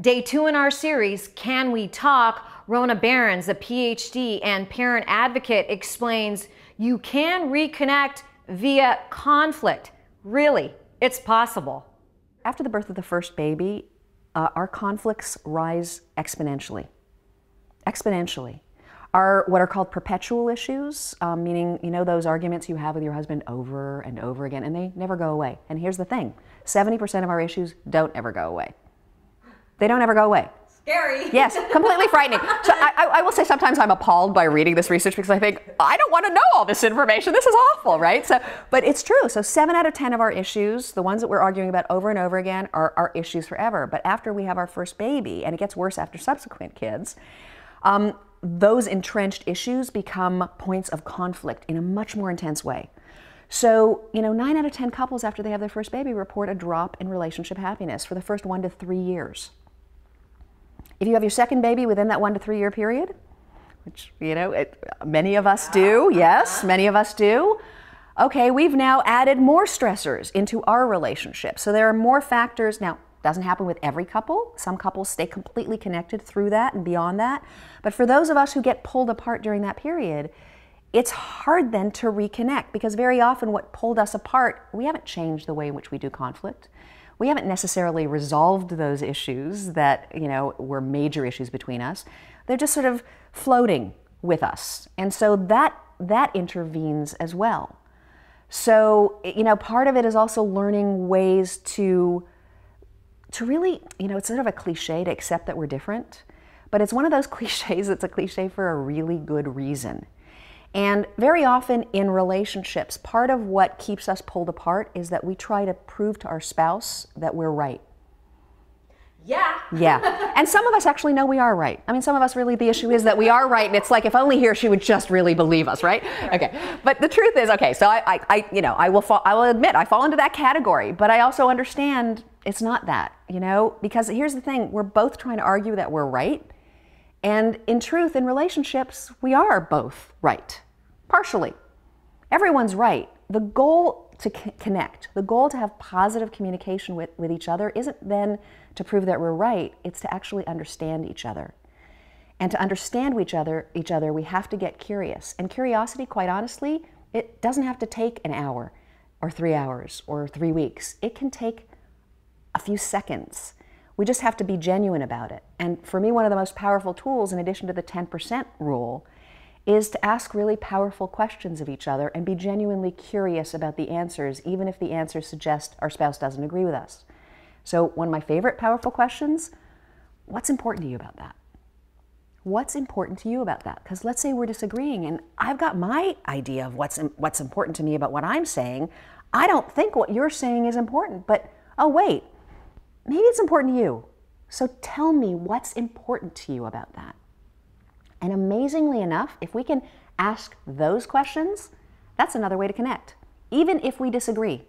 Day 2 in our series, Can We Talk? Rona Behrens, a PhD and parent advocate, explains you can reconnect via conflict. Really, it's possible. After the birth of the first baby, our conflicts rise exponentially. Exponentially. What are called perpetual issues, meaning, you know, those arguments you have with your husband over and over again, and they never go away. And here's the thing, 70% of our issues don't ever go away. They don't ever go away. Scary. Yes, completely frightening. So I will say sometimes I'm appalled by reading this research because I think, I don't want to know all this information. This is awful, right? But it's true. So 7 out of 10 of our issues, the ones that we're arguing about over and over again, are issues forever. But after we have our first baby, and it gets worse after subsequent kids, those entrenched issues become points of conflict in a much more intense way. So, 9 out of 10 couples after they have their first baby report a drop in relationship happiness for the first 1 to 3 years. If you have your second baby within that 1 to 3 year period, which, many of us do, yes, many of us do, okay, we've now added more stressors into our relationship. So there are more factors. Now, it doesn't happen with every couple. Some couples stay completely connected through that and beyond that. But for those of us who get pulled apart during that period, it's hard then to reconnect, because very often what pulled us apart, we haven't changed the way in which we do conflict. We haven't necessarily resolved those issues that, were major issues between us. They're just sort of floating with us. And so that intervenes as well. So, part of it is also learning ways to really, it's sort of a cliche to accept that we're different, but it's one of those cliches that's a cliche for a really good reason. And very often in relationships, part of what keeps us pulled apart is that we try to prove to our spouse that we're right. Yeah. Yeah. And some of us actually know we are right. I mean, some of us really, the issue is that we are right, and it's like, if only he or she would just really believe us, right? Okay. But the truth is, okay, so I will admit I fall into that category, but I also understand it's not that, because here's the thing, we're both trying to argue that we're right. And in truth, in relationships, we are both right, partially. Everyone's right. The goal to connect, the goal to have positive communication with each other isn't then to prove that we're right, it's to actually understand each other. And to understand each other, we have to get curious. And curiosity, quite honestly, it doesn't have to take an hour or 3 hours or 3 weeks. It can take a few seconds. We just have to be genuine about it. And for me, one of the most powerful tools, in addition to the 10% rule, is to ask really powerful questions of each other and be genuinely curious about the answers, even if the answers suggest our spouse doesn't agree with us. So one of my favorite powerful questions, what's important to you about that? What's important to you about that? Because let's say we're disagreeing and I've got my idea of what's important to me about what I'm saying. I don't think what you're saying is important, but oh wait, maybe it's important to you. So tell me what's important to you about that. And amazingly enough, if we can ask those questions, that's another way to connect, even if we disagree.